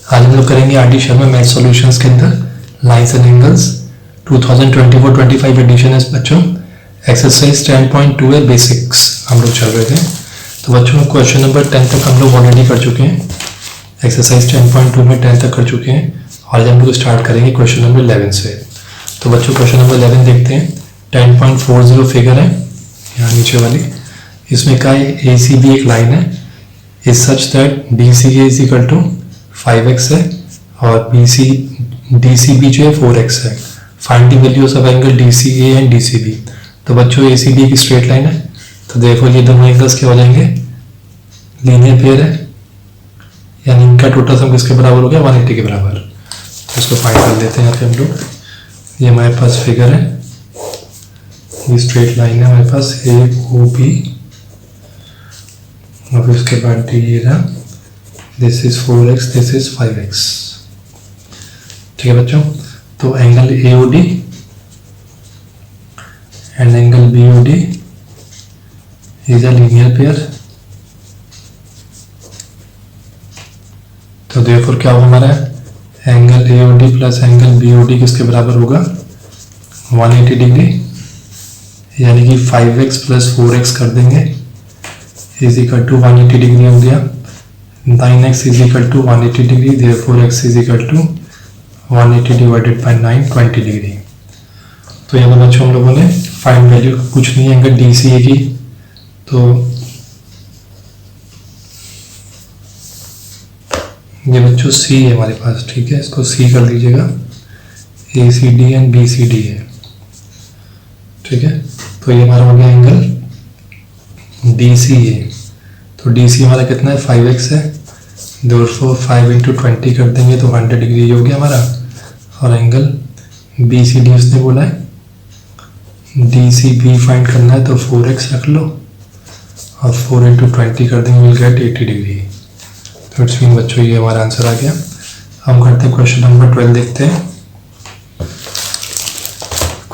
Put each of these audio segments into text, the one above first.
आज हम लोग करेंगे R D Sharma math solutions के अंदर लाइंस एंड एंगल्स 2024-25 एडिशन है बच्चों। एक्सरसाइज 10.2 है, बेसिक्स हम लोग चल रहे थे। तो बच्चों क्वेश्चन नंबर 10 तक हम लोग ऑलरेडी कर चुके हैं। एक्सरसाइज 10.2 में 10 तक कर चुके हैं। आज हम लोग स्टार्ट करेंगे क्वेश्चन नंबर 11 से। तो बच्चों क्वेश्चन नंबर 11 देखते हैं। 10.40 फिगर है यहाँ नीचे वाली। इसमें क्या है, ए सी बी एक लाइन है is such that D C A is equal to 5x है और B C D C B जो है 4x है। Find the values of angle D C A and D C B. तो बच्चों A C B की straight line है, तो देखो ये दोनों एंगल्स क्या हो जाएंगे, लीनियर पेयर है, यानी इनका टोटल सम किसके बराबर हो गया, 180 के बराबर। तो इसको फाइंड कर लेते हैं यहाँ पे हम लोग। ये हमारे पास फिगर है, ये स्ट्रेट लाइन है हमारे पास ए ओ बी और फिर उसके बाद डी ये रहा, this is 4x, this is 5x। ठीक है बच्चों, तो angle A O D and angle B O D is a linear pair. तो देयरफॉर क्या होगा हमारा, angle A O D plus angle B O D किसके बराबर होगा, 180 डिग्री, यानी कि 5x प्लस 4x कर देंगे इज इक्वल टू 180 डिग्री हो गया। 9x is equal to 180 degree, therefore x is equal to 180 divided by 9, 20 degree. तो यहाँ पर बच्चों हम लोगों ने फाइंड वैल्यू कुछ नहीं है एंगल डी सी ए की, तो ये बच्चों सी है हमारे पास। ठीक है, इसको सी कर दीजिएगा, A C D and B C D है। ठीक है, तो ये हमारा हो गया एंगल डी सी ए। तो डी सी हमारा कितना है, 5x है, देयरफॉर 5 इंटू 20 कर देंगे तो 100 डिग्री हो गया हमारा। और एंगल बी सी डी उसने बोला है डी सी बी फाइंड करना है, तो 4x रख लो और 4 इंटू 20 कर देंगे, विल गेट 80 डिग्री। तो इट्स मीन बच्चों ये हमारा आंसर आ गया। हम करते हैं क्वेश्चन नंबर 12 देखते हैं।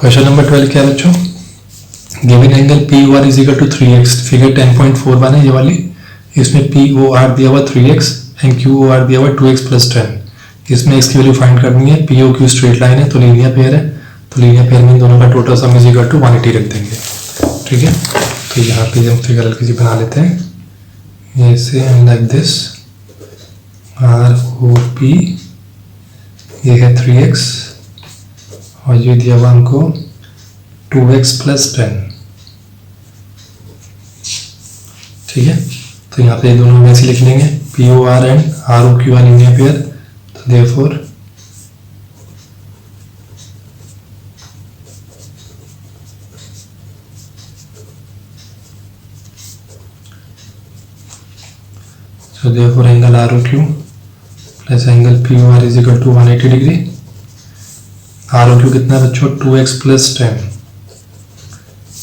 क्वेश्चन नंबर 12 क्या है बच्चों, given angle P O R is equal to 3x। Figure 10.41 है ये वाली, इसमें पी ओ आर दिया हुआ 3x and Q O are दिया हुआ 2x प्लस 10। इसमें x की वैल्यू फाइंड करनी है। P O Q straight line है, तो लीनियर पेयर है, तो लीनियर पेयर में दोनों का total sum is equal to 180 रख देंगे। ठीक है, तो यहाँ पे हम फिगर हल्की सी बना लेते हैं ऐसे and like this, R O P, ये है 3x और ये दिया हुआ हमको 2x प्लस 10। ठीक है, तो यहाँ पे दोनों में ऐसे लिख लेंगे, P O R and R O Q are linear pair, तो therefore angle R O Q plus angle P O R is equal to 180 degree. R O Q कितना है बच्चों, 2x plus 10,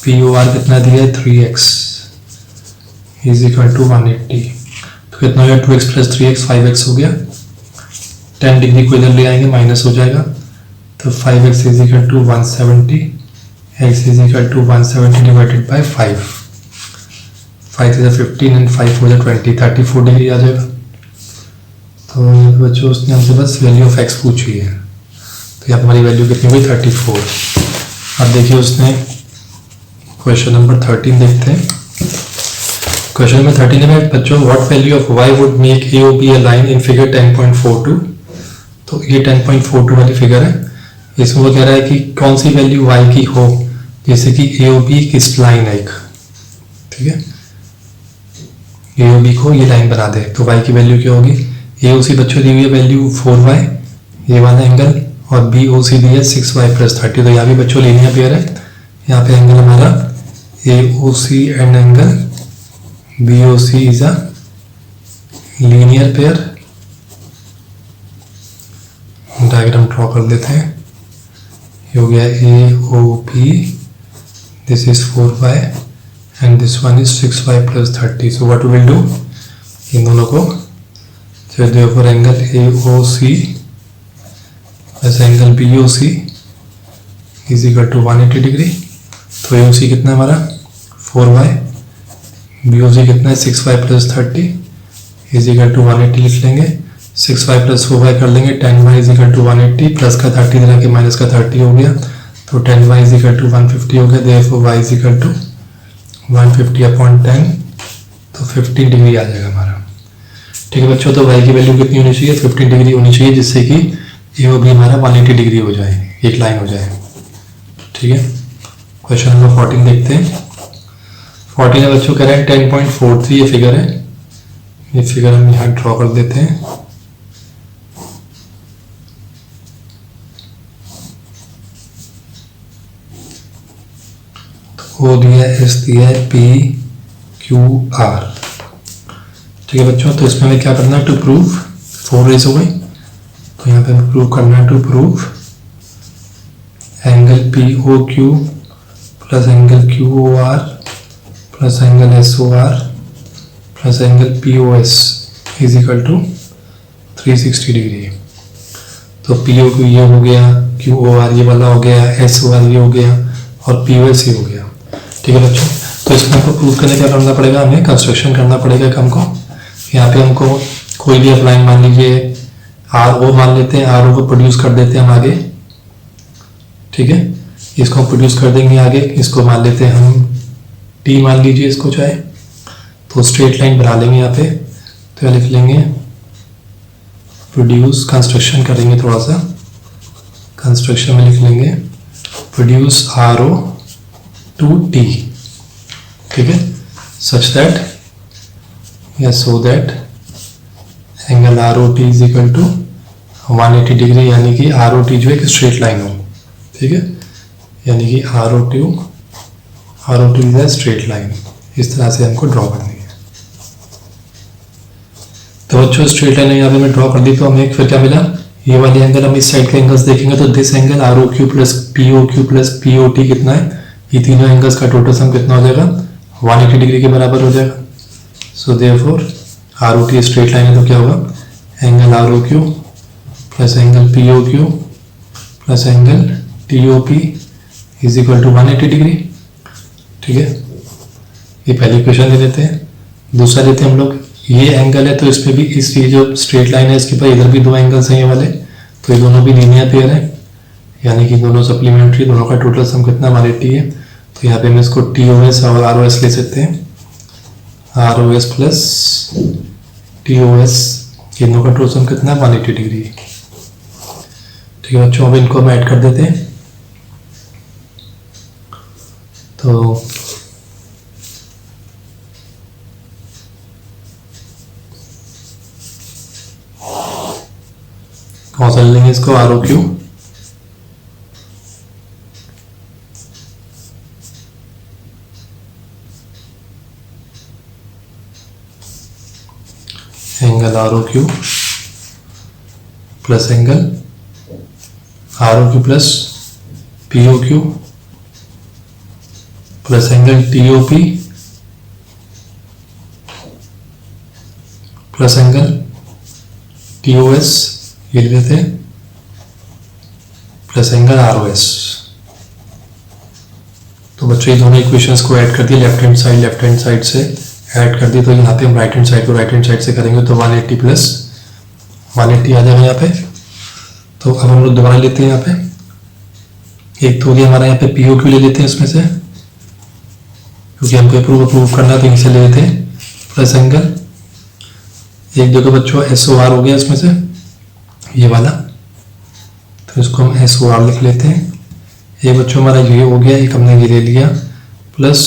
P O are कितना दिया है 3x is equal to 180। तो कितना हो गया, 2x प्लस 3x 5x हो गया। 10 डिग्री को इधर ले आएंगे, माइनस हो जाएगा, तो 5x is equal to 170, x is equal to 170 divided by 5। 5 is 15 and 5 हो जाए 20, 34 डिग्री आ जाएगा। तो बच्चों उसने हमसे बस वैल्यू ऑफ x पूछी है, तो यहाँ हमारी वैल्यू कितनी हुई 34। अब देखिए उसने क्वेश्चन नंबर 13 देखते हैं। क्वेश्चन नंबर 13 में बच्चों what value of y would make A O B a line in figure 10.42। तो ये 10.42 वाली फिगर है। इसमें वो कह रहा है कि कौन सी वैल्यू y की हो, जैसे कि ए ओ बी किस लाइन है एक। ठीक है, ए ओ बी को ये लाइन बना दे, तो y की वैल्यू क्या होगी, ए ओ सी बच्चों दी हुई है वैल्यू 4y, ये वाला एंगल, और बी ओ सी दी है 6y प्लस 30। तो यहाँ भी बच्चों लीनियर पेयर है। यहाँ पे एंगल हमारा A O C and angle B O C is a linear pair. Diagram draw कर देते हैं। ये हो गया A O B, this is 4y and this one is 6y plus 30। So what we will do, इन दोनों को therefore angle A O C plus angle B O C is equal to 180 degree. तो A O सी कितना है हमारा 4y, B O सी कितना है 6y plus 30 is equal to 180 लिख लेंगे। 6y प्लस 4y कर लेंगे, 10y is equal to 180, plus का 30 दिला के माइनस का 30 हो गया, तो 10y इज इक्वल टू 150 हो गया, therefore y is equal to 150 upon 10, तो 15 डिग्री आ जाएगा हमारा। ठीक है बच्चों, तो y की वैल्यू कितनी होनी चाहिए, 15 डिग्री होनी चाहिए, जिससे कि ए ओ बी हमारा 180 डिग्री हो जाए, एक लाइन हो जाए। ठीक है, क्वेश्चन नंबर 14 देखते हैं। 14 है बच्चों, कह रहे हैं 10.43 ये फिगर है, ये फिगर हम यहाँ ड्रॉ कर देते हैं। तो ओ दिया है, एस दिया है, पी क्यू आर। ठीक है बच्चों, तो इसमें हमें क्या करना है, टू प्रूव 4 रेज हो गई, तो यहाँ पे हमें प्रूव करना है, to prove angle P O Q plus angle Q O R plus angle S O R plus angle P O S is equal to 360 degree. तो पी ओ क्यू ये हो गया, क्यू ओ आर ये वाला हो गया, S O are ये हो गया और पी ओ एस ये हो गया। ठीक है बच्चों, तो इसमें हमको प्रूव करने क्या करना पड़ेगा, हमें कंस्ट्रक्शन करना पड़ेगा। हमको यहाँ पे हमको कोई भी अपलाइन मान लीजिए आर ओ मान लेते हैं, आर ओ को प्रोड्यूस कर देते हैं हम आगे। ठीक है, इसको हम प्रोड्यूस कर देंगे आगे, इसको मान लेते हैं हम टी मान लीजिए इसको चाहे, तो स्ट्रेट लाइन बना लेंगे यहाँ पे, तो यहाँ लिख लेंगे प्रोड्यूस, कंस्ट्रक्शन करेंगे थोड़ा सा, कंस्ट्रक्शन में लिख लेंगे produce R O to T. ठीक है, सच दैट या so that angle R O T is equal to 180 degree, यानी कि आर ओ टी जो एक स्ट्रेट लाइन हो। ठीक है, यानी कि R O T is a straight line, इस तरह से हमको ड्रॉ करनी है। तो बच्चों स्ट्रेट लाइन यहाँ पे मैं ड्रॉ कर दी, तो हमें फिर क्या मिला, ये वाली एंगल हम इस साइड के एंगल्स देखेंगे, तो this angle R O Q plus P O Q plus P O T कितना है, ये तीनों एंगल्स का टोटल सम कितना हो जाएगा, 180 डिग्री के बराबर हो जाएगा। So therefore R O T straight line है, तो क्या होगा, angle R O Q plus angle P O Q plus angle T O P is equal to 180 degree. ठीक है, ये पहली इक्वेशन ले लेते हैं। दूसरा लेते हैं हम लोग, ये एंगल है तो इसमें भी इस जो स्ट्रेट लाइन है इसके पास इधर भी दो एंगल्स हैं ये वाले, तो ये दोनों भी लीनियर पेयर है, यानी कि दोनों सप्लीमेंट्री, दोनों का टोटल सम कितना 180 है। तो यहाँ पे हम इसको टी ओ एस और आर ओ एस ले सकते हैं, R O S plus T O S, दोनों का टोटल सम कितना 180 डिग्री। ठीक है बच्चों, अब इनको हम ऐड कर देते हैं। तो कौन सा लेंगे इसको, R O Q angle R O Q plus angle R O Q plus P O Q plus angle T O P plus angle T O S ये ले लेते हैं, plus angle R O S. तो बच्चों ये दोनों equations को add कर दिए, लेफ्ट हैंड साइड से ऐड कर दी, तो यहाँ पे हम राइट हैंड साइड को राइट हैंड साइड से करेंगे, तो 180 प्लस 180 आ जाएगा यहाँ पे। तो अब हम लोग दोबारा लेते हैं यहाँ पे, एक तो हमारा यहाँ पे पी ओ क्यू ले लेते हैं इसमें से, क्योंकि हमको प्रूव करना है तो इसे ले लेते हैं, प्लस एंगल एक देखो बच्चों एस ओ आर हो गया इसमें से ये वाला, तो इसको हम एस ओ आर लिख लेते हैं। ये बच्चों हमारा ये हो गया, एक हमने ये ले लिया, प्लस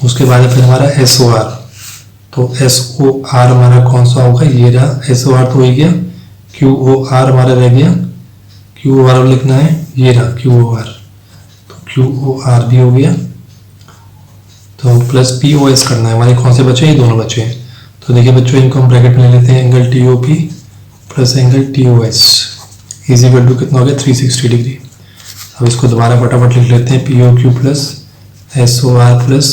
उसके बाद फिर हमारा एस ओ आर, तो एस ओ आर हमारा कौन सा होगा, ये रहा एस ओ आर तो हो गया, क्यू ओ आर हमारा रह गया, क्यू ओ आर लिखना है, ये रहा क्यू ओ आर, तो क्यू ओ आर भी हो गया, तो प्लस पी ओ एस करना है, हमारे कौन से बचे, ये दोनों बचे हैं। तो देखिए बच्चों इनको हम ब्रैकेट में ले लेते हैं, angle T O P plus angle T O S is equal to कितना हो गया 360 डिग्री। अब इसको दोबारा फटाफट लिख लेते हैं, P O Q plus S O R plus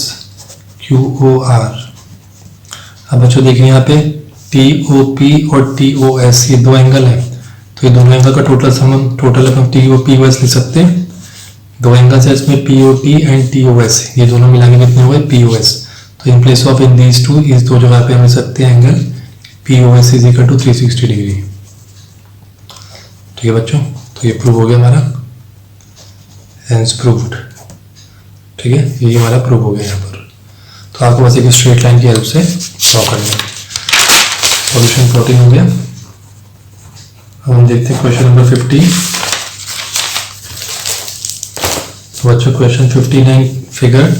Q O R. अब बच्चों देखिए यहाँ पे टी ओ पी और टी ओ एस ये दो एंगल है, तो ये दोनों एंगल का टोटल सम हम T O P O S लिख सकते हैं। दो एंगल्स है इसमें P O T and T O S, ये दोनों मिला के कितने हुए पी ओ एस। तो in place of in these two, इस दो जगह पे हम लिख सकते हैं angle P O S is equal to 360 degree. ठीक है बच्चों, तो ये प्रूव हो गया हमारा, हेंस प्रूव्ड। ठीक है, ये हमारा प्रूव हो गया यहाँ पर। तो आपको बस एक स्ट्रेट लाइन की हेल्प से ड्रॉ करना है। सॉल्यूशन 14 हो गया। अब हम देखते हैं क्वेश्चन नंबर 50। तो बच्चों क्वेश्चन 59 फिगर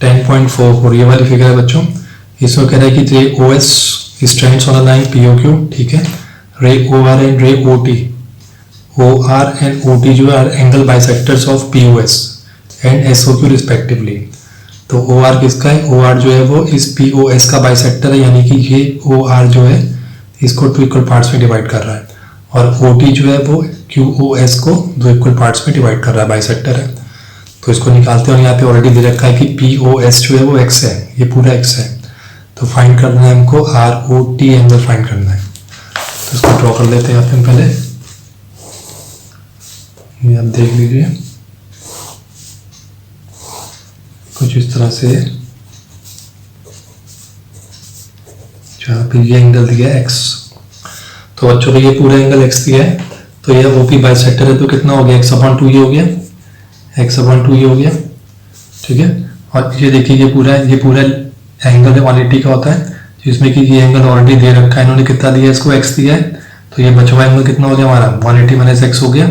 10.44 ये वाली फिगर है बच्चों। इसमें कह रहा है कि ray O S stands on a line P O Q. ठीक है, ray O R and ray O T, O R and O T जो है angle bisectors of P O S and S O Q respectively. तो O are किसका है, O are जो है वो इस पी ओ एस का बाइसेक्टर है, यानी कि ये ओ आर जो है इसको 2 इक्वल पार्ट्स में डिवाइड कर रहा है, और ओ टी जो है वो क्यू ओ एस को 2 इक्वल पार्ट्स में डिवाइड कर रहा है, बाइसेक्टर है। तो इसको निकालते हैं, और यहाँ पे ऑलरेडी दे रखा है कि पी ओ एस जो है वो एक्स है, ये पूरा एक्स है। तो फाइंड करना है हमको R O T angle find करना है। तो इसको ड्रॉ कर लेते हैं यहाँ पे पहले, ये आप देख लीजिए कुछ इस तरह से, जहाँ पे ये एंगल दिया है एक्स। तो बच्चों को ये पूरा एंगल एक्स दिया है, तो ये ओपी बाइसेक्टर है, तो कितना हो गया, x/2 ये हो गया, x/2 ये हो गया। ठीक है, और ये देखिए ये पूरा एंगल 180 का होता है, जिसमें कि ये एंगल ऑलरेडी दे रखा है, इन्होंने कितना दिया है, इसको x दिया है। तो ये बचा हुआ एंगल कितना हो गया हमारा, 180 माइनस एक्स हो गया।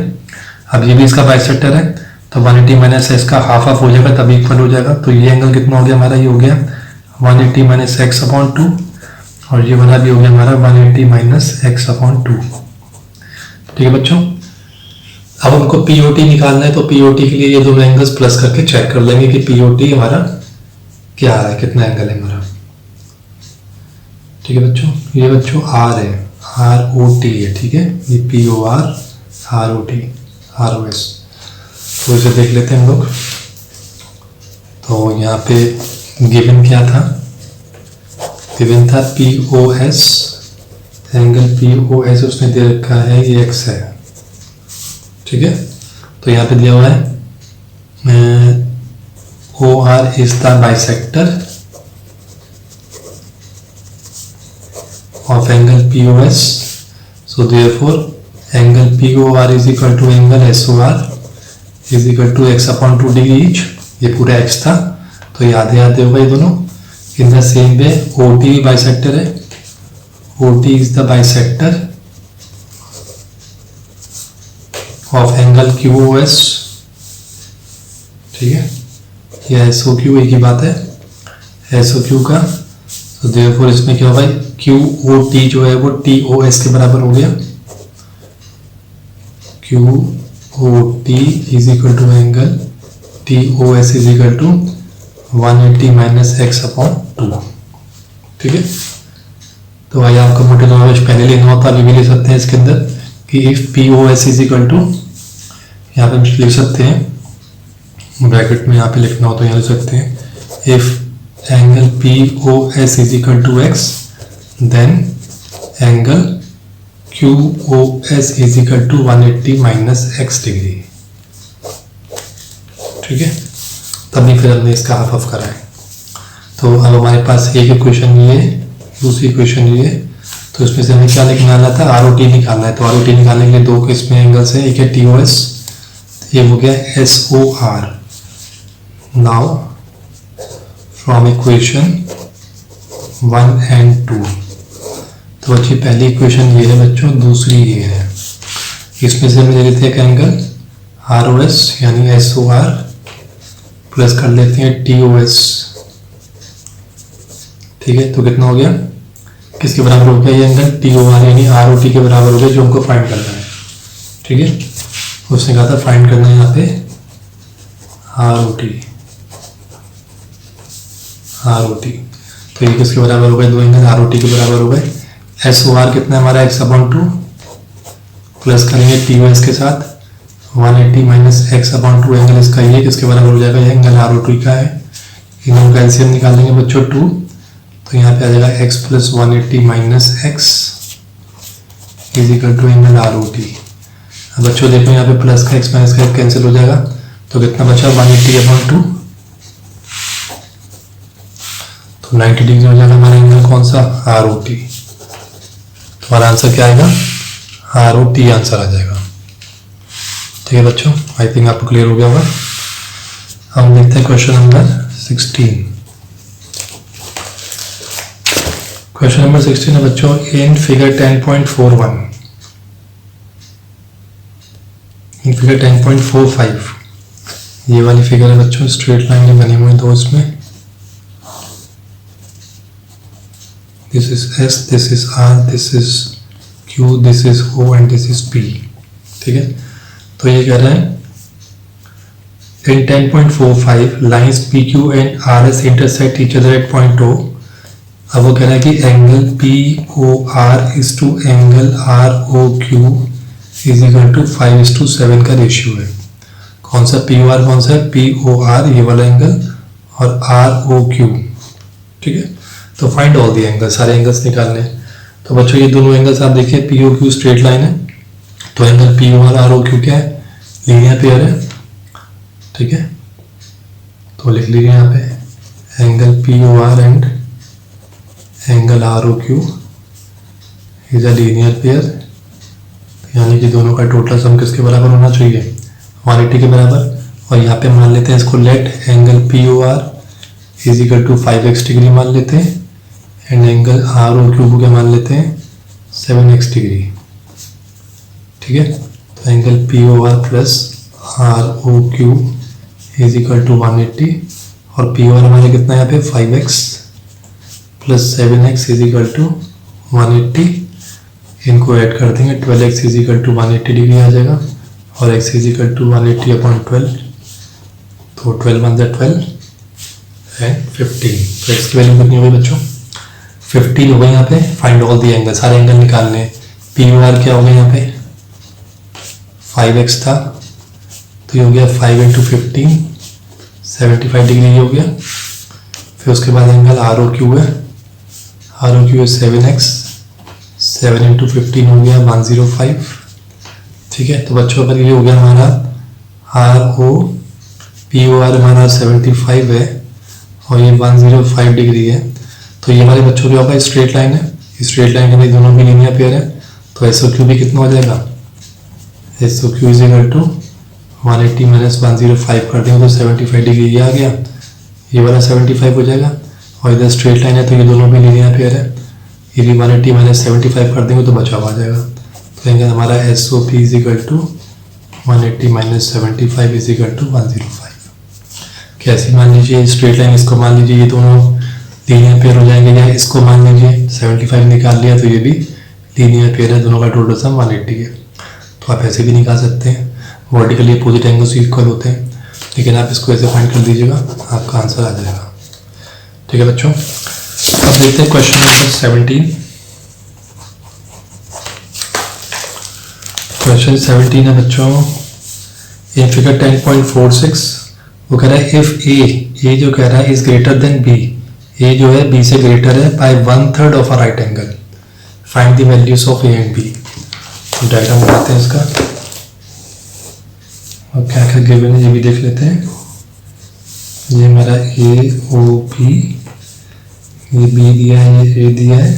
अब ये भी इसका बाइसेक्टर है, तो 180 माइनस एक्स का हाफ हो जाएगा, तभी इक्वल हो जाएगा। तो ये एंगल कितना हो गया हमारा, ये हो गया 180 माइनस x/2, और ये वाला भी हो गया हमारा 180 माइनस x/2। ठीक है बच्चों, अब हमको पीओटी निकालना है, तो पीओटी के लिए ये दोनों एंगल्स प्लस करके चेक कर लेंगे कि पीओटी हमारा क्या आ रहा है, कितना एंगल है हमारा। ठीक है बच्चों, ये बच्चों आर है, आर ओ टी है। ठीक है, ये P O R O T R O S. तो इसे देख लेते हैं हम लोग। तो यहाँ पे गिवन क्या था, गिवन था P O S, angle P O S उसने दे रखा है ये एक्स है। ठीक है, तो यहाँ पे दिया हुआ है O R is the bisector of angle P O S, so therefore angle P O R is equal to angle S O R is equal to x/2 degree each. ये पूरा x था, तो ये आधे आधे होगा ये दोनों। In the same way O T bisector है, O T is the bisector of angle Q O S. ठीक है, ये एस ओ क्यू एक ही बात है, एस ओ क्यू का। तो देयरफॉर इसमें क्या होगा, क्यू ओ टी जो है वो टी ओ एस के बराबर हो गया, Q O T is equal to angle T O S is equal to 180 minus x/2। ठीक है, तो भाई आपको मोटे तौर पर पहले लेना होता, अभी भी ले सकते हैं इसके अंदर कि if P O S is equal to, यहाँ पे लिख सकते हैं ब्रैकेट में, यहाँ पे लिखना हो तो यहाँ लिख सकते हैं if angle P O S is equal to x, then angle Q O S is equal to 180 minus x degree. ठीक है, तभी फिर हमने इसका हाफ ऑफ करा है। तो अब हमारे पास एक इक्वेशन ये, दूसरी इक्वेशन ये, तो इसमें से हमें क्या निकालना था, आर ओ टी निकालना है। तो आर ओ टी निकालने के लिए दो इसमें एंगल्स हैं, एक है टी ओ एस, ये हो गया S O R. Now from equation 1 and 2, तो बच्चे पहली इक्वेशन ये है बच्चों, दूसरी ये है। इसमें से हमें ले लेते हैं एक एंगल आर ओ एस यानी एस ओ आर, प्लस कर लेते हैं टी ओ एस। ठीक है, तो कितना हो गया, किसके बराबर हो गया ये एंगल, टी ओ आर यानी आर ओ टी के बराबर हो गया, जो हमको फाइंड करना है। ठीक है, उसने कहा था फाइंड करना है यहाँ पे R O T, R O T. तो ये किसके बराबर हो गए, दो एंगल आर ओ टी के बराबर हो गए। एस ओ आर कितना है हमारा x/2, प्लस करेंगे टी ओ एस के साथ 180 माइनस x/2 एंगल इसका ये किसके बराबर हो जाएगा, ये एंगल आर ओ टी का है। इन दोनों का एलसीएम निकालेंगे बच्चों 2, तो यहाँ पे आ जाएगा x plus 180 minus x is equal to angle R O T. अब बच्चों देखो यहाँ पे प्लस का x माइनस का कैंसिल हो जाएगा, तो कितना बचा 180/2, तो 90 डिग्री हो जाएगा हमारा एंगल कौन सा, आर ओ टी। तो हमारा आंसर क्या आएगा, ROT आंसर आ जाएगा। ठीक है बच्चों, आई थिंक आपको क्लियर हो गया होगा। हम देखते हैं क्वेश्चन नंबर 16। क्वेश्चन नंबर 16 है बच्चों, इन फिगर 10.41, इन फिगर 10.45, ये वाली फिगर है बच्चों, स्ट्रेट लाइन बनी हुई दो इसमें, this is S, this is R, this is Q, this is O and this is P। ठीक है, तो ये कह रहा है in 10.45 lines PQ and RS intersect each other at point O। अब वो कह रहा है कि angle POR is to angle ROQ is equal to 5:7 का रेशियो है। कौन सा POR, कौन सा है POR, ये वाला एंगल, और ROQ। ठीक है, तो फाइंड ऑल द एंगल, सारे एंगल्स निकालने। तो बच्चों ये दोनों एंगल्स आप देखिए, POQ स्ट्रेट लाइन है, तो एंगल POR ROQ क्या है, लीनियर पेयर है। ठीक है, तो लिख लीजिए यहाँ पे angle POR and angle ROQ is a linear pair, यानी कि दोनों का टोटल सम किसके बराबर होना चाहिए, 180 के बराबर। और यहाँ पे मान लेते हैं इसको let angle POR is equal to 5x degree मान लेते हैं, एंड एंगल ROQ को क्या मान लेते हैं, 7x डिग्री। ठीक है, तो angle POR plus ROQ is equal to 180, और POR हमारे कितना है यहाँ पे 5x plus 7x is equal to 180। इनको ऐड कर देंगे, 12x is equal to 180 degree आ जाएगा, और x इज इक्वल टू 180/12, तो 12 × 12 एंड 15। तो x की वैल्यू कितनी होगी बच्चों, 15 हो गई यहाँ पे। फाइंड ऑल दी एंगल, सारे एंगल निकालने। POR क्या हो गया यहाँ पे, 5x था, तो ये हो गया 5 × 15, 75 डिग्री ये हो गया। फिर उसके बाद एंगल ROQ है, ROQ है 7x, 7 × 15 हो गया 105। ठीक है, तो बच्चों अगर ये हो गया हमारा POR हमारा 75 है और ये 105 डिग्री है, तो ये हमारे बच्चों क्या होगा, स्ट्रेट लाइन है। स्ट्रेट लाइन के लिए दोनों भी लीनियर पेयर है, तो SOQ भी कितना हो जाएगा, SOQ is equal to 180 minus 105 कर देंगे तो 75 डिग्री ये आ गया, ये वाला 75 हो जाएगा। और इधर स्ट्रेट लाइन है तो ये दोनों भी लीनियर पेयर है, ये भी 180 माइनस 75 कर देंगे तो बचाव आ जाएगा। तो एंगल हमारा SOP is equal to 180 minus 75 is equal to 105। कैसे मान लीजिए, स्ट्रेट लाइन इसको मान लीजिए ये दोनों लीनियर पेयर हो जाएंगे, या इसको मान लीजिए 75 निकाल लिया तो ये भी लीनियर पेयर है, दोनों का टोटल सम 180 है। तो आप ऐसे भी निकाल सकते हैं, वर्टिकली अपोजिट एंगल्स इक्वल होते हैं, लेकिन आप इसको ऐसे फाइंड कर दीजिएगा, आपका आंसर आ जाएगा। ठीक है बच्चों, अब देखते हैं क्वेश्चन नंबर 17। क्वेश्चन 17 है बच्चों, इन फिगर 10.46 वो कह रहा है इफ ए जो कह रहा है is greater than B, A जो है बी से ग्रेटर है by 1/3 of a right angle, find the values of A and B. Diagram बनाते हैं इसका, और क्या क्या गिवन है ये भी देख लेते हैं। ये मेरा AOB, ये B दिया है, ये A दिया है,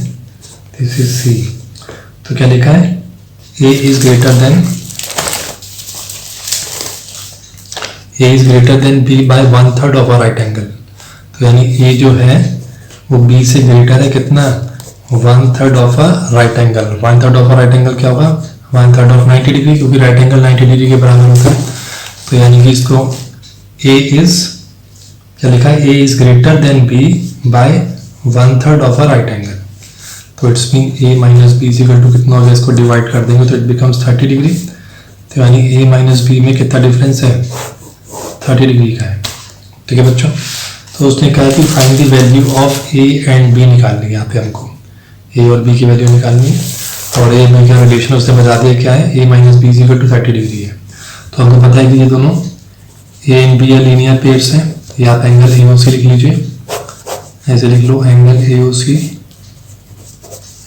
दिस इज C। तो क्या लिखा है, A is greater than B by 1/3 of a right angle. तो यानी A जो है वो B से ग्रेटर है कितना, 1/3 of a right angle. 1/3 of a right angle क्या होगा, 1/3 ऑफ 90 डिग्री, क्योंकि राइट एंगल 90 डिग्री के बराबर होता है। तो यानी कि इसको A इज क्या लिखा है, A is greater than B by 1/3 of a right angle. तो it's mean A minus B is equal to कितना हो गया, इसको डिवाइड कर देंगे तो इट बिकम्स 30 डिग्री। तो यानी A माइनस बी में कितना डिफरेंस है, 30 डिग्री का है। ठीक है बच्चों, तो उसने कहा कि find the value of A and B निकालनी है, यहाँ पे हमको A और B की वैल्यू निकालनी है, और A में क्या रिलेशन उसने बता दिया क्या है, A minus B is equal to 30 degree है। तो हमको पता है कि ये दोनों A and B linear pairs हैं। या आप एंगल AOC लिख लीजिए, ऐसे लिख लो, angle AOC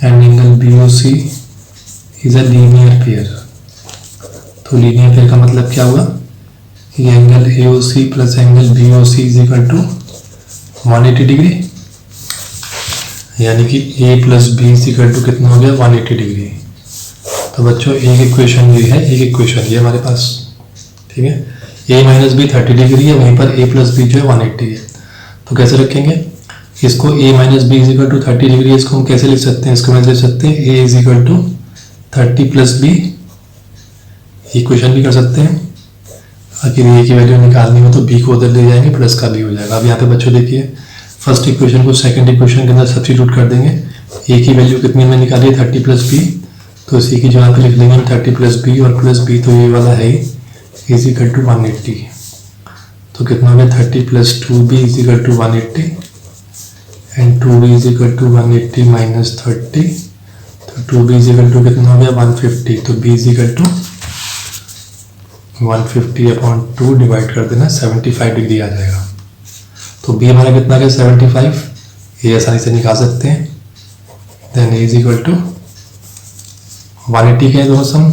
and angle BOC is a linear pair. तो लीनियर पेयर का मतलब क्या हुआ, ये angle AOC plus angle BOC is equal to 180 degree, यानी कि A plus B is equal to कितना हो गया, 180 डिग्री। तो बच्चों एक इक्वेशन ये है, एक इक्वेशन ये हमारे पास, ठीक है। a माइनस बी 30 डिग्री है, वहीं पर a प्लस बी जो है 180 है। तो कैसे रखेंगे इसको, a minus B is equal to 30 degree है, इसको हम कैसे लिख सकते हैं, इसको मैं लिख सकते हैं a is equal to 30 plus बी, इक्वेशन भी कर सकते हैं। आखिर a की वैल्यू निकालनी हो तो b को उधर ले जाएंगे, प्लस का b हो जाएगा। अब यहाँ पे बच्चों देखिए फर्स्ट इक्वेशन को सेकंड इक्वेशन के अंदर सब्स्टिट्यूट कर देंगे। a की वैल्यू कितनी में निकाली है 30 प्लस बी, तो इसी की जगह पे लिख लेंगे 30 प्लस बी, और प्लस बी तो ये वाला है इज इक्वल टू 180। तो कितना हो गया 30 plus 2b is equal to 180 and 2b is equal to 180 minus 30, तो 2b इज इक्वल टू कितना हो गया 150, तो b is equal to 150 upon 2 divide कर देना 75 डिग्री आ जाएगा। तो b हमारा कितना गया 75, ये आसानी से निकाल सकते हैं। Then a is equal to 180 के दोनों सम,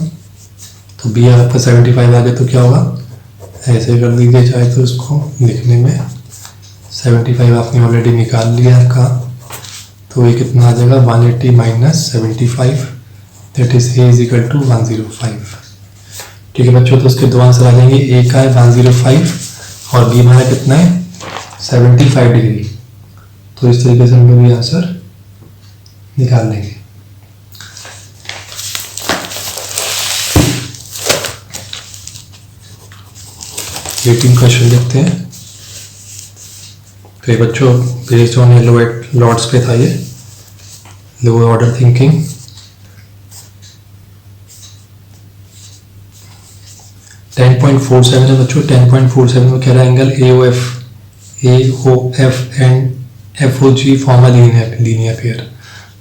तो b आपका 75 आ गया, तो क्या होगा ऐसे कर दीजिए चाहे तो इसको लिखने में 75 आपने ऑलरेडी निकाल लिया आपका, तो ये कितना आ जाएगा 180 minus 75, that is a is equal to 105। ठीक है बच्चों, तो उसके दो आंसर आ जाएंगे, a का है 105 और b हमारा कितना है 75 डिग्री। तो इस तरीके से हम लोग ये आंसर निकाल लेंगे। ये 3 क्वेश्चन देखते हैं। तो ये बच्चों बेस्ड ऑन लोएट लॉर्ड्स पे था, ये लो ऑर्डर थिंकिंग। टेन 10.47 है बच्चों। 10.47 में कह रहा है angle AOF and FOG form a linear pair.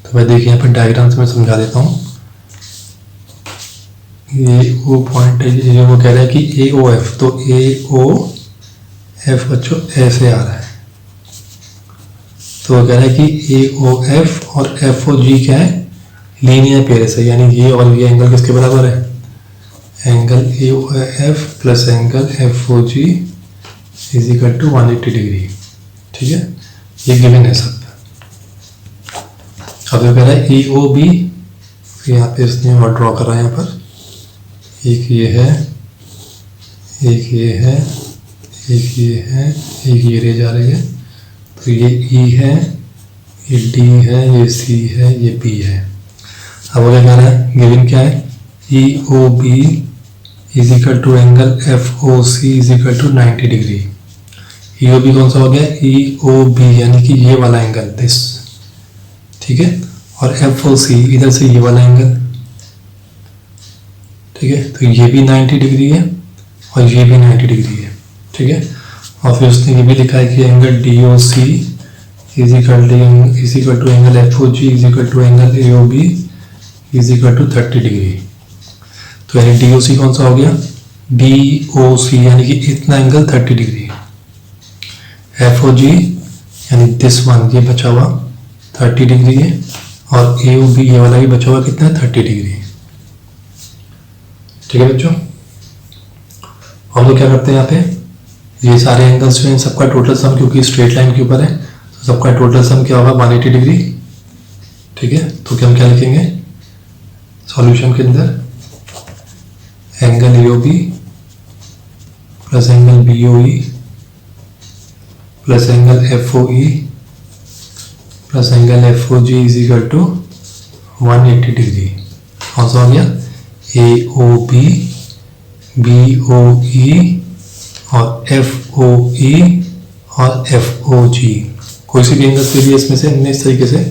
तो मैं देखिए यहाँ पर डायग्राम से मैं समझा देता हूँ। ये वो पॉइंट है जो वो कह रहा है कि AOF, तो AOF बच्चों ऐसे आ रहा है, तो वो कह रहा है कि AOF और FOG क्या है लीनियर पेयर है, यानी ये और ये एंगल किसके बराबर है, angle AOF plus angle FOG is equal to 180 degree. ठीक है, ये गिवन है सब। अब ये कह रहा है EOB, यहाँ पे इसने और ड्रॉ करा है, यहाँ पर एक ये है, एक ये है, एक ये है, एक ये रे जा रही है, तो ये E है, ये D है, ये C है, ये B है। अब वो क्या कह रहा है, गिवन क्या है, EOB is equal to angle FOC is equal to 90 degree. EOB कौन सा हो गया, EOB यानी कि ये वाला एंगल दिस, ठीक है, और FOC इधर से ये वाला एंगल, ठीक है, तो ये भी 90 डिग्री है और ये भी 90 डिग्री है। ठीक है, और फिर उसने ये भी लिखा है कि angle DOC is equal to angle FOG is equal to angle AOB is equal to 30 degree. तो यानी DOC कौन सा हो गया, DOC यानी कि इतना एंगल 30 डिग्री, FOG यानी दिस वन ये बचा हुआ 30 डिग्री है, और AOB ये वाला भी बचा हुआ कितना है 30 डिग्री। ठीक है बच्चों, हम लोग क्या करते हैं यहाँ पे, ये सारे एंगल्स जो हैं सबका टोटल सम, क्योंकि स्ट्रेट लाइन के ऊपर है तो सबका टोटल सम क्या होगा 180 डिग्री। ठीक है, तो क्या हम क्या लिखेंगे सॉल्यूशन के अंदर, angle AOB plus angle BOE plus angle FOE plus angle FOG is equal to 180 degree. कौन सा हो गया, AOB, BOE और FOE और FOG। कोई सी भी एंगल से भी इसमें से हमने इस तरीके से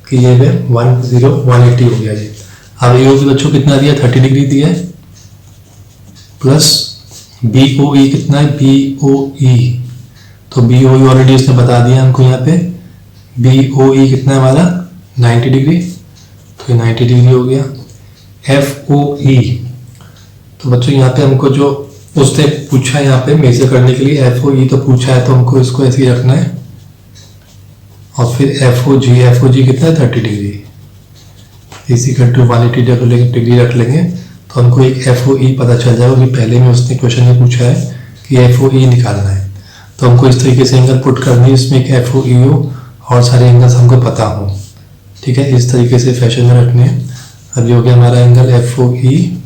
कि ये 180 हो गया ये। अब AOB बच्चों कितना दिया 30 डिग्री दिया है, प्लस BOE कितना है BOE, तो BOE ऑलरेडी इसने बता दिया हमको यहाँ पे, BOE कितना है हमारा 90 डिग्री, तो ये 90 डिग्री हो गया। FOE, तो बच्चों यहाँ पे हमको जो उसने पूछा है यहाँ पे मेजर करने के लिए FOE तो पूछा है, तो हमको इसको ऐसे ही रखना है, और फिर FOG कितना है 30 डिग्री, इसी का 180 डिग्री रख लेंगे, तो हमको एक FOE पता चल जाएगा कि पहले में उसने क्वेश्चन में पूछा है कि FOE निकालना है। तो हमको इस तरीके से एंगल पुट करनी है, इसमें एक FOE हो और सारे एंगल्स हमको पता हो। ठीक है, इस तरीके से फैशन में रखने हैं। अब ये हो गया हमारा एंगल एफ ओ ई।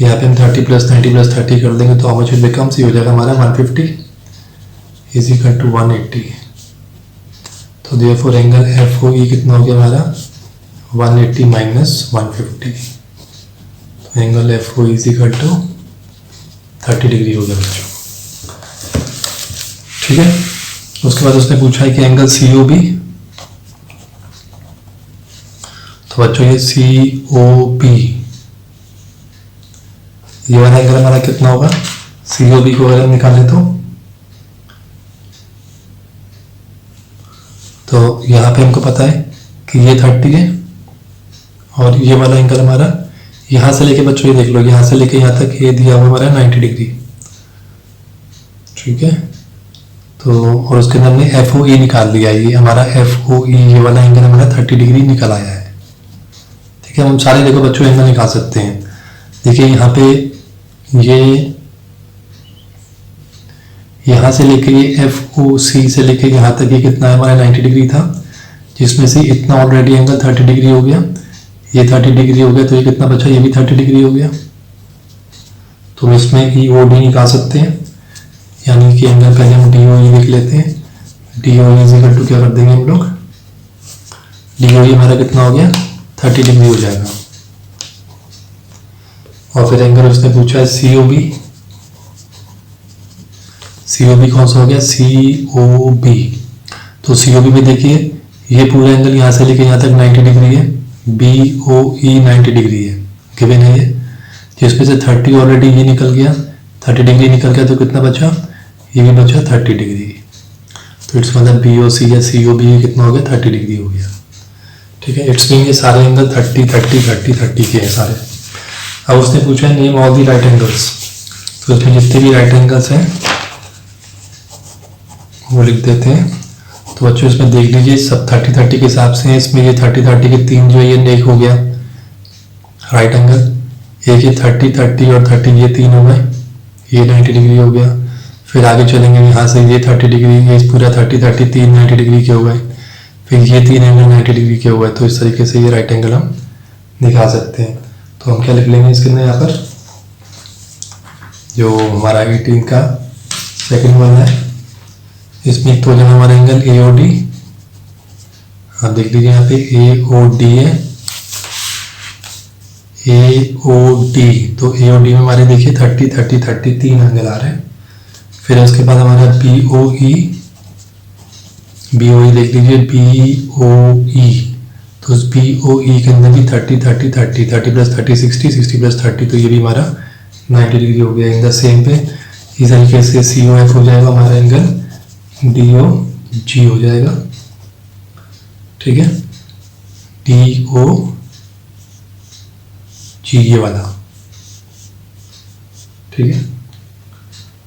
यहाँ पे हम 30 + 90 + 30 कर देंगे तो हाउ मच इट बिकम्स, ये हो जाएगा हमारा 150 इज इक्वल टू 180। तो therefore angle F O E कितना हो गया हमारा 180 - 150। तो angle F O E is equal to 30 degree हो गया बच्चों। ठीक है, उसके बाद उसने पूछा है कि एंगल सी ओ बी। तो बच्चों ये सी ओ बी, ये वाला एंगल हमारा कितना होगा, सी ओ बी को अगर हम निकालें तो यहाँ पे हमको पता है कि ये 30 है और ये वाला एंगल हमारा यहाँ से लेके बच्चों ये देख लो, यहाँ से लेके यहाँ तक ये दिया हुआ हमारा 90 डिग्री। ठीक है, तो और उसके अंदर हमने एफ ओ ई निकाल लिया, ये हमारा एफ ओ ई, ये वाला एंगल हमारा 30 डिग्री निकल आया है। ठीक है, हम सारे देखो बच्चों एंगल निकाल सकते हैं। देखिए यहाँ पे ये यहाँ से लेके ये एफ ओ सी से लेके यहाँ तक ये कितना है हमारा 90 डिग्री था, जिसमें से इतना ऑलरेडी एंगल 30 डिग्री हो गया, ये 30 डिग्री हो गया, तो ये कितना बचा, ये भी 30 डिग्री हो गया। तो हम इसमें ई ओ डी निकाल सकते हैं, यानी कि एंगल पहले हम डी ओ ई लिख लेते हैं। D O E is equal to क्या कर देंगे हम लोग, डी ओ ई हमारा कितना हो गया 30 डिग्री हो जाएगा। और फिर एंगल उसने पूछा है सी ओ बी। सी ओ बी कौन सा हो गया, सी ओ बी। तो सी ओ बी में देखिए ये पूरा एंगल यहाँ से लेके यहाँ तक 90 डिग्री है, बी ओ ई 90 डिग्री है, गिवन है ये, जिसमें से 30 ऑलरेडी ये निकल गया, 30 डिग्री निकल गया, तो कितना बचा, ये भी बचा 30 डिग्री। तो इट्स मतलब बी ओ सी या सी ओ बी कितना हो गया 30 डिग्री हो गया। ठीक है, इट्स मीन ये सारे एंगल 30 30 30 30 के हैं सारे। अब उसने पूछा है name all the right angles, तो इसमें जितने भी राइट एंगल्स हैं वो लिख देते हैं। तो बच्चों इसमें देख लीजिए सब 30 30 के हिसाब से हैं। इसमें ये 30 30 के 3 जो है ये नेक हो गया राइट एंगल, एक ये 30 30 और 30 ये 3 हो गए, ये 90 डिग्री हो गया। फिर आगे चलेंगे यहाँ से ये 30 डिग्री, ये पूरा 30 30 3 90 डिग्री के हो गए, फिर ये 3 एंगल 90 डिग्री के हो गए। तो इस तरीके से ये राइट एंगल हम निकाल सकते हैं। तो हम क्या लिख लेंगे इसके अंदर, यहाँ पर जो हमारा 18 का सेकेंड वन है, इसमें एक तो जो हमारा एंगल ए ओ डी, आप देख लीजिए यहाँ पे ए ओ डी है, ए ओ डी। तो ए ओ डी में हमारे देखिए 30 30 30 3 एंगल आ रहे हैं। फिर उसके बाद हमारा बी ओ ई, बी ओ ई देख लीजिए बी ओ ई। तो उस बी ओ ई के अंदर भी 30 30 30 30 + 30 60 60 + 30, तो ये भी हमारा 90 डिग्री हो गया। इन द सेम पे इस तरीके से सी ओ एफ हो जाएगा हमारा एंगल, डी ओ जी हो जाएगा। ठीक है, डी ओ जी ये वाला। ठीक है,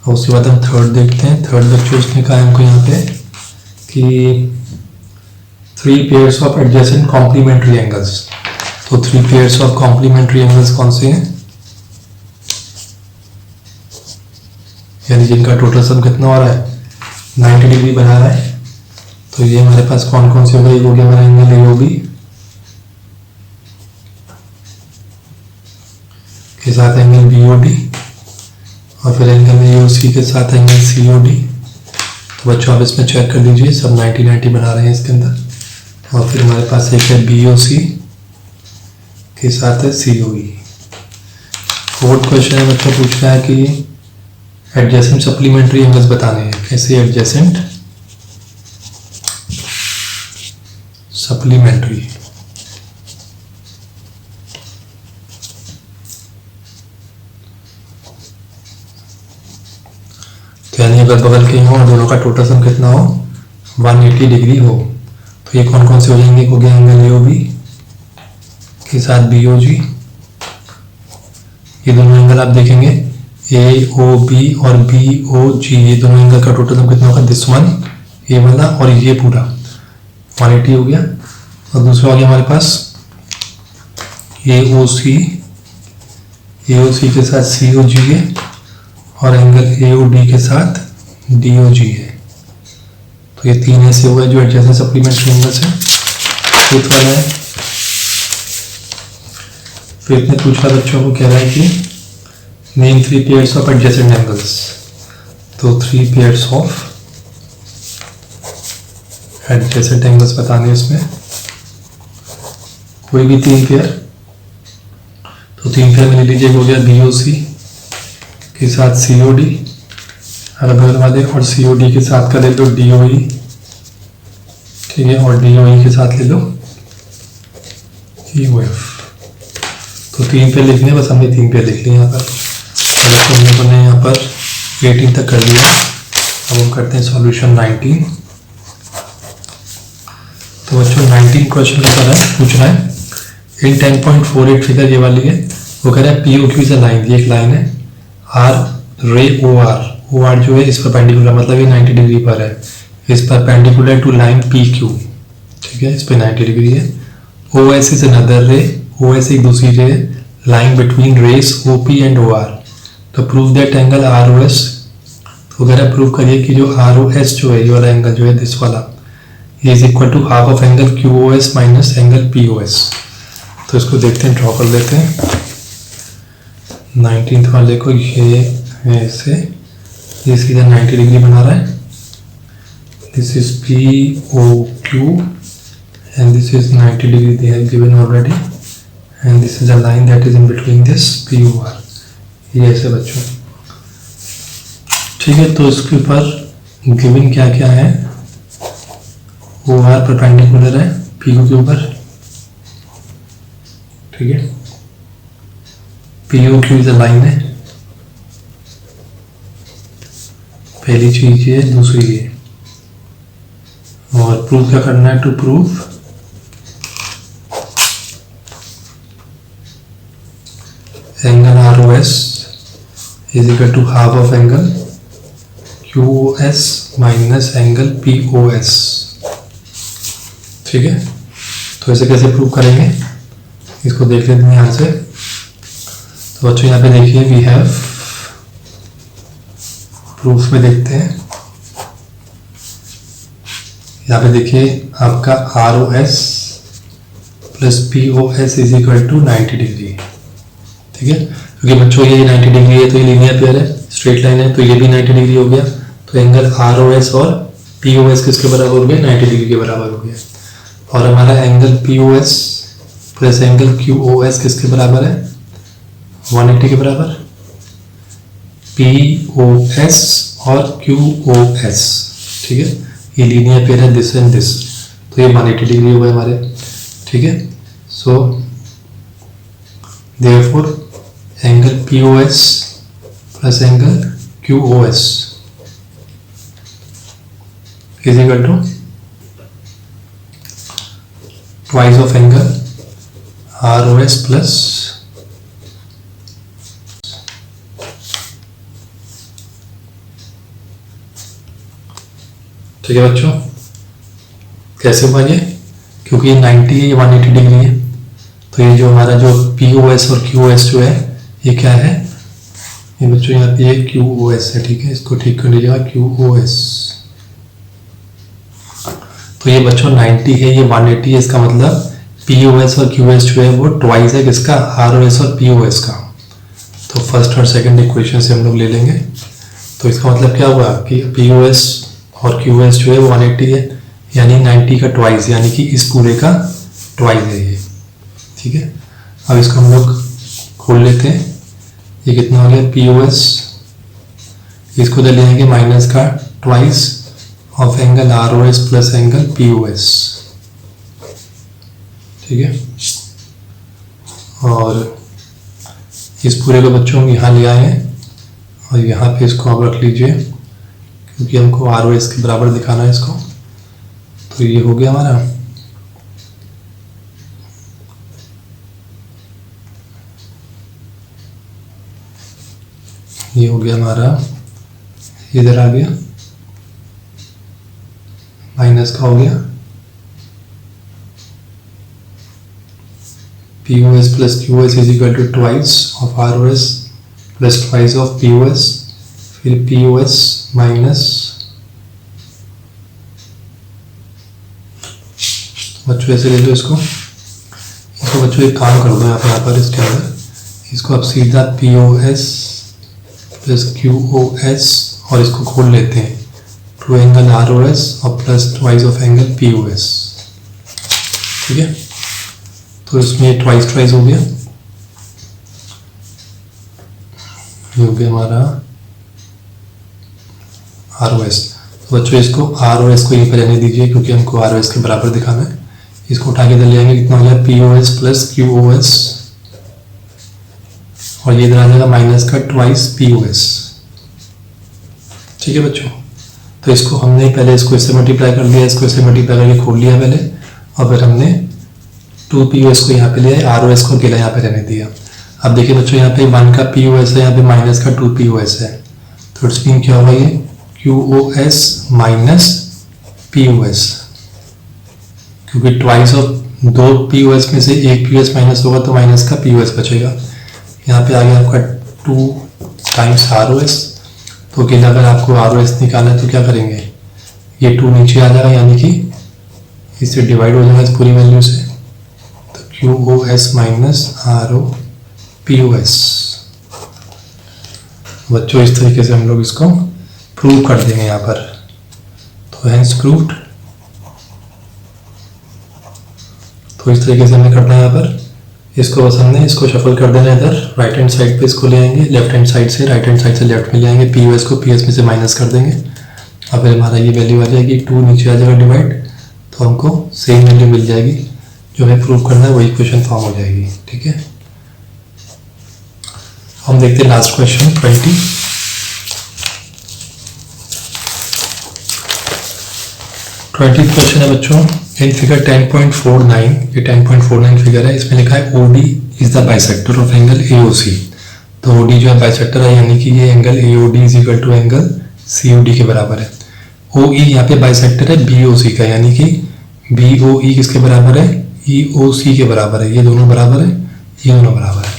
और उसके बाद हम थर्ड देखते हैं। थर्ड बच्चों उसने कहा हमको यहाँ पे कि 3 pairs of adjacent complementary angles. तो 3 पेयर्स ऑफ कॉम्प्लीमेंट्री एंगल्स कौन से हैं, यानी जिनका टोटल सम कितना हो रहा है 90 डिग्री बना रहा है। तो ये हमारे पास कौन कौन से हो गए, हो गया हमारा एंगल ए ओ बी के साथ एंगल बी ओ डी, और फिर एंगल ए ओ सी के साथ एंगल सी ओ डी। तो बच्चों आप इसमें चेक कर लीजिए सब 90 90 बना रहे हैं इसके अंदर। और फिर हमारे पास एक है बी ओ सी के साथ है सी ओ ई। फोर्थ क्वेश्चन है बच्चों पूछ रहा है कि एडजेसेंट सप्लीमेंट्री एंगल्स बताने हैं। कैसे एडजेसेंट सप्लीमेंट्री, तो यानी अगर बगल के हो और दोनों का टोटल सम कितना हो 180 डिग्री हो, तो ये कौन कौन से हो जाएंगे, हो गया एंगल ए ओ बी के साथ बी ओ जी। ये दोनों एंगल आप देखेंगे ए ओ बी और बी ओ जी, ये दोनों एंगल का टोटल सम कितना होगा, दिस वन ये वाला और ये पूरा 180 हो गया। और दूसरा हो गया हमारे पास ए ओ सी के साथ सी ओ जी है, और एंगल ए ओ डी के साथ डी ओ जी है। तो ये 3 ऐसे हो गए जो एडजेसेंट सप्लीमेंट्री एंगल्स है। फोर्थ वाला है तो इतने पूछ रहा बच्चों को, कह रहा है कि name 3 pairs of adjacent angles. तो 3 पेयर्स ऑफ एडजेसेंट एंगल्स बताने इसमें, कोई भी 3 पेयर। तो 3 पेयर में ले लीजिए, हो गया BOC के साथ COD अगल बगल वाले, और COD के साथ का ले लो DOE, ठीक है, और DOE के साथ ले लो EOF। तो 3 पेयर लिखने, बस हमने 3 पेयर लिख लिए यहाँ पर। तो हमने यहाँ पर 18 तक कर दिया। अब हम करते हैं सॉल्यूशन 19। तो बच्चों 19 क्वेश्चन पूछ रहा है इन 10.48 फिगर ये वाली है। वो कह रहा है POQ इज अ लाइन, ये एक लाइन है, आर रे OR जो है इस परपेंडिकुलर, मतलब ये 90 डिग्री पर है, इस परपेंडिकुलर टू लाइन PQ, ठीक है, इस पे 90 डिग्री है। OS is another ray, OS एक दूसरी ray, line between rays OP and OR। तो प्रूव दैट एंगल ROS, तो वगैरह प्रूव करिए कि जो ROS जो है, ये वाला एंगल जो है दिस वाला, ये is equal to half of angle QOS minus angle POS। तो इसको देखते हैं, ड्रॉ कर लेते हैं। 19th वाले को ये है ऐसे, ये सीधा 90 डिग्री बना रहा है। This is POQ and this is 90 degree they have given already, and this is a line that is in between this POR। ये ऐसे बच्चों, ठीक है। तो इसके ऊपर गिवन क्या क्या है, OR परपेंडिकुलर है PQ के ऊपर, ठीक है। POQ इज अ लाइन है, पहली चीज ये, दूसरी ये। और प्रूव क्या करना है, to prove angle ROS is equal to half of angle QOS minus angle POS, ठीक है। तो ऐसे कैसे प्रूव करेंगे, इसको देख लेते हैं यहाँ से। तो बच्चों यहाँ पे देखिए, वी हैव प्रूफ में देखते हैं, यहाँ पे देखिए आपका ROS plus POS is equal to 90 degree, ठीक है। क्योंकि बच्चों ये 90 डिग्री है, तो ये लीनियर पेयर है, स्ट्रेट लाइन है, तो ये भी 90 डिग्री हो गया। तो एंगल ROS और POS किसके बराबर हो गया, 90 डिग्री के बराबर हो गया। और हमारा angle POS plus angle QOS किसके बराबर है, 180 के बराबर। POS और QOS, ठीक है, ये लीनियर पेयर है, दिस एंड दिस, तो ये 180 डिग्री हो गए हमारे, ठीक है। So therefore angle POS plus angle QOS is equal to twice of angle ROS plus ठीक है बच्चों। कैसे हुआ ये, क्योंकि ये 90 है, ये 180 डिग्री है, तो ये जो हमारा जो POS और QOS जो है ये क्या है, ये बच्चों यहाँ पे ये QOS है, ठीक है, इसको ठीक कर लीजिएगा, QOS। तो ये बच्चों 90 है, ये 180 है, इसका मतलब POS और QS जो है वो ट्वाइस है किसका, ROS और POS का। तो फर्स्ट और सेकंड इक्वेशन से हम लोग ले लेंगे। तो इसका मतलब क्या हुआ कि POS और QS जो है वो 180 है, यानी 90 का ट्वाइस, यानी कि इस पूरे का ट्वाइस है ये, ठीक है। अब इसको हम लोग खोल लेते हैं, ये कितना हो गया POS, इसको ले लेंगे माइनस का twice of angle ROS plus angle POS, ठीक है। और इस पूरे को बच्चों यहाँ ले आए हैं, और यहाँ पे इसको आप रख लीजिए, क्योंकि हमको ROS के बराबर दिखाना है इसको। तो ये हो गया हमारा, ये हो गया हमारा, इधर आ गया, माइनस का हो गया POS plus QS is equal to twice of ROS plus twice of POS, फिर POS माइनस, बच्चों ऐसे ले लो इसको इसको बच्चों एक काम कर दो यहाँ पर इसके अंदर इसको अब सीधा POS प्लस QOS और इसको खोल लेते हैं टू एंगल ROS और plus twice of angle POS। ठीक है, तो इसमें ट्वाइस हो गया, ये हो गया हमारा ROS। तो बच्चों इसको ROS को यहीं पर रहने दीजिए क्योंकि हमको ROS के बराबर दिखाना है। इसको उठा के इधर ले आएंगे, कितना हो गया POS प्लस QOS और ये इधर आ जाएगा माइनस का ट्वाइस POS। ठीक है बच्चों, तो इसको हमने पहले इसको इससे मल्टीप्लाई कर लिया, इसको इससे मल्टीप्लाई करके खोल लिया पहले, और फिर हमने 2POS को यहाँ पे लिया, ROS को अकेला यहाँ पे रहने दिया। अब देखिए बच्चों यहाँ पे 1 का POS है, यहाँ पे माइनस का 2POS है, तो इट्स मीन क्या होगा ये QOS माइनस POS, क्योंकि ट्वाइस ऑफ 2 POS में से एक POS माइनस होगा तो माइनस का POS बचेगा। यहाँ पे आ गया आपका 2 टाइम्स ROS। तो अकेला अगर आपको ROS निकालना है तो क्या करेंगे, ये 2 नीचे आ जाएगा यानी कि इससे डिवाइड हो जाएगा इस पूरी वैल्यू से, तो QOS माइनस ROPOS। बच्चों इस तरीके से हम लोग इसको प्रूव कर देंगे यहाँ पर, तो हेंस प्रूव्ड। तो इस तरीके से हमें करना है यहाँ पर, इसको बस हमने इसको शफल कर देना है इधर, राइट हैंड साइड पे इसको ले आएंगे, लेफ्ट हैंड साइड से राइट हैंड साइड से लेफ्ट में ले आएंगे, POS को PS में से माइनस कर देंगे, और फिर हमारा ये वैल्यू आ जाएगी 2 नीचे आ जाएगा डिवाइड, तो हमको सेम वैल्यू मिल जाएगी, जो हमें प्रूव करना है वही इक्वेशन फॉर्म हो जाएगी। ठीक है, हम देखते हैं लास्ट क्वेश्चन 20th क्वेश्चन है बच्चों। इन फिगर 10.49, ये 10.49 फिगर है, इसमें लिखा है OD is the bisector of angle AOC। तो OD जो है बाइसेक्टर है, यानी कि ये angle AOD is equal to angle COD के बराबर है। OE यहाँ पे बाइसेक्टर है BOC का, यानी कि BOE किसके बराबर है, EOC के बराबर है। ये दोनों बराबर है, ये दोनों बराबर है।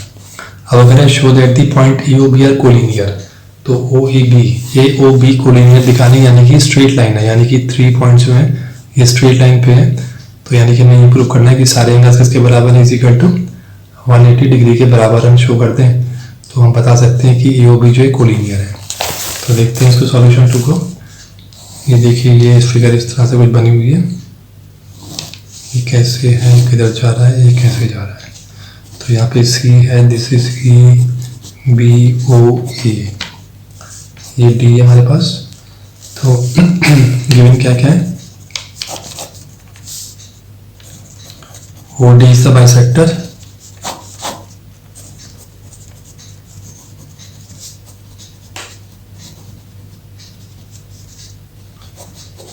अब अगर show that the point EOB are collinear, तो AOB कोलिनियर दिखाने, यानी कि स्ट्रेट लाइन है, यानी कि 3 पॉइंट्स जो है ये स्ट्रेट लाइन पे है, तो यानी कि हमें ये प्रूव करना है कि सारे एंगल्स किसके बराबर है, इज इक्वल टू 180 डिग्री के बराबर हम शो करते हैं, तो हम बता सकते हैं कि AOB जो है कोलिनियर है। तो देखते हैं इसको सॉल्यूशन 2 को। ये देखिए, ये फिगर इस तरह से कुछ बनी हुई है, ये कैसे है, किधर जा रहा है, ये कैसे जा रहा है। तो यहाँ पे C है, दिस इज EBOA, ये D है हमारे पास। तो गिवन क्या क्या है, OD is the bisector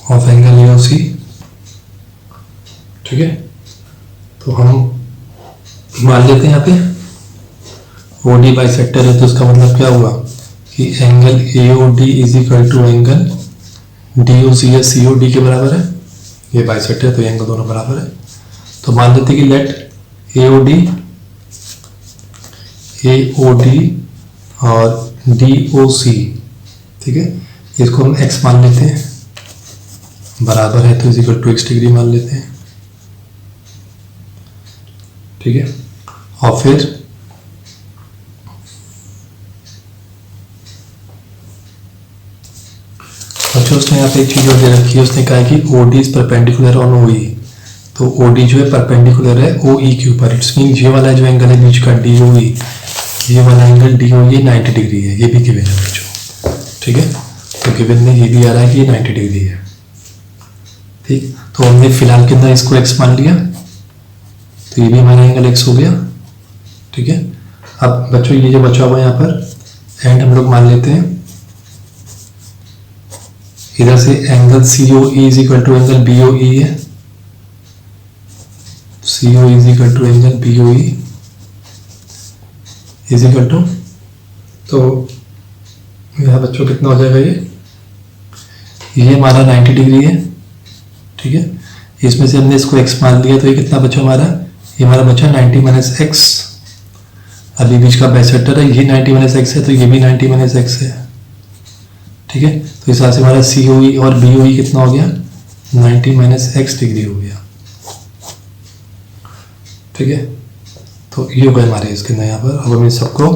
of angle AOC। ठीक है, तो हम मान लेते हैं यहाँ पे OD बाइसेक्टर है, तो इसका मतलब क्या हुआ कि angle AOD is equal to angle DOC या COD के बराबर है। ये बाइसेक्टर है तो ये एंगल दोनों बराबर है। तो मान लेते हैं कि लेट AOD और DOC, ठीक है, इसको हम x मान लेते हैं, बराबर है तो is equal to x degree मान लेते हैं। ठीक है, और फिर अच्छा उसने यहाँ पे एक चीज और दे रखी है, उसने कहा कि OD is perpendicular on OE। तो OD जो है परपेंडिकुलर है OE के ऊपर, इट्स मीन ये वाला जो एंगल है बीच का DOE, ये वाला एंगल DOE 90 डिग्री है, ये भी गिवन है बच्चों। ठीक है, तो गिवन में ये भी आ रहा है कि ये 90 डिग्री है। ठीक, तो हमने फिलहाल कितना इसको x मान लिया, तो ये भी हमारा एंगल x हो गया। ठीक है, अब बच्चों ये जो बचा हुआ यहाँ पर एंड हम लोग मान लेते हैं, इधर से angle COE is equal to angle BOE है, CO is equal to angle BOE is equal to, तो यहाँ बच्चों कितना हो जाएगा, ये हमारा 90 डिग्री है। ठीक है, इसमें से हमने इसको x मान लिया, तो ये कितना बचा हमारा, ये हमारा बचा 90 माइनस x। अभी बीच का बाइसेक्टर है, ये 90 माइनस x है, तो ये भी 90 माइनस x है। ठीक है, तो इस हिसाब से हमारा COE और BOE कितना हो गया, 90 माइनस x डिग्री हो गया। ठीक है, तो ये हो गए हमारे इसके अंदर यहाँ पर। अब हम इन सबको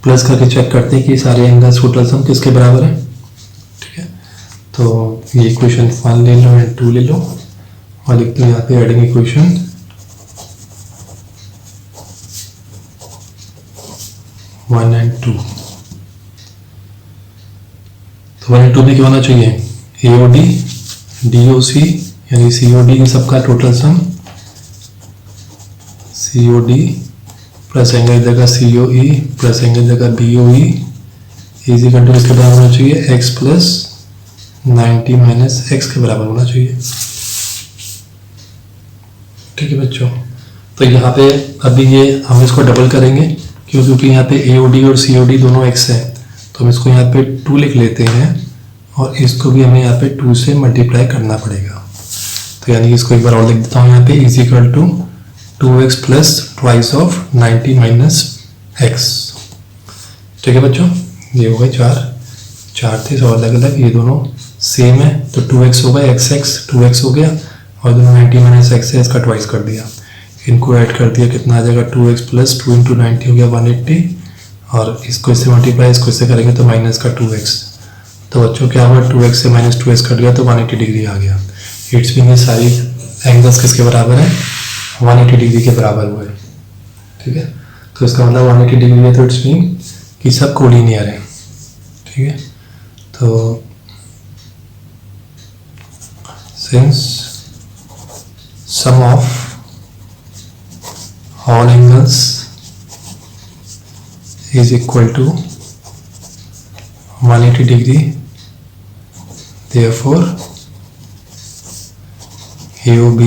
प्लस करके चेक करते हैं कि सारे एंगल्स टोटल सम किसके बराबर है। ठीक है, तो ये इक्वेशन 1 ले लो एंड 2 ले लो और लिखते हैं यहाँ पे एडिंग इक्वेशन 1 एंड 2। तो 1 एंड 2 में क्या होना चाहिए, AOD DOC यानी COD इन सबका total sum COD plus angle जगह COE प्लस एंगल जगह BOE इज इक्वल टू इसके बराबर होना चाहिए x प्लस 90 माइनस x के बराबर होना चाहिए। ठीक है बच्चों, तो यहाँ पे अभी ये हम इसको डबल करेंगे क्योंकि यहाँ पे AOD और COD दोनों x है, तो हम इसको यहाँ पे 2 लिख लेते हैं और इसको भी हमें यहाँ पे 2 से मल्टीप्लाई करना पड़ेगा। तो यानी इसको एक बार और लिख देता हूँ यहाँ पे is equal to 2x plus twice of 90 minus x। ठीक है बच्चों, ये हो गए 4 थे और अलग अलग, ये दोनों सेम है तो 2x होगा, x 2x हो गया और दोनों 90 माइनस x है, इसका ट्वाइस कर दिया, इनको ऐड कर दिया, कितना आ जाएगा 2x प्लस 2 इंटू 90 हो गया 180 और इसको इससे मल्टीप्लाई इसको इससे करेंगे तो माइनस का 2x। तो बच्चों क्या हुआ, 2x से माइनस 2x कट गया तो 180 डिग्री आ गया। इट्स मीन ये सारी एंगल्स किसके बराबर है, 180 डिग्री के बराबर हुए। ठीक है, तो इसका मतलब 180 डिग्री है तो इट्स मीन कि सब कोलिनियर है। ठीक है, तो since sum of all angles is equal to 180 degree, therefore AOB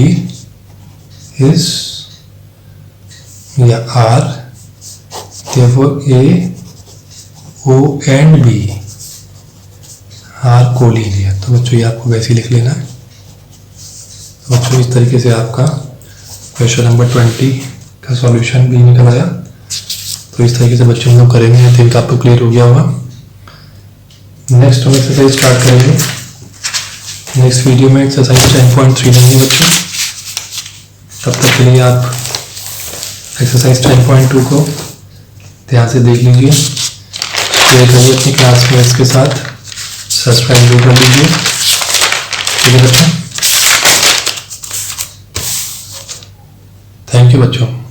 is या R, therefore AO and B are collinear. तो बच्चों ये आपको वैसे ही लिख लेना है। तो बच्चों इस तरीके से आपका क्वेश्चन नंबर 20 का सॉल्यूशन भी निकल आया। तो इस तरीके से बच्चों हम लोग करेंगे, आई थिंक आपको क्लियर हो गया होगा। नेक्स्ट हम एक्सरसाइज स्टार्ट करेंगे। नेक्स्ट वीडियो में एक्सरसाइज 10.3 लेंगे बच्चों। तब तक के लिए आप एक्सरसाइज 10.2 को ध्यान से देख लीजिए, शेयर करिए अपनी क्लासमेट्स के साथ, सब्सक्राइब भी कर लीजिए। ठीक है बच्चों, थैंक यू बच्चों।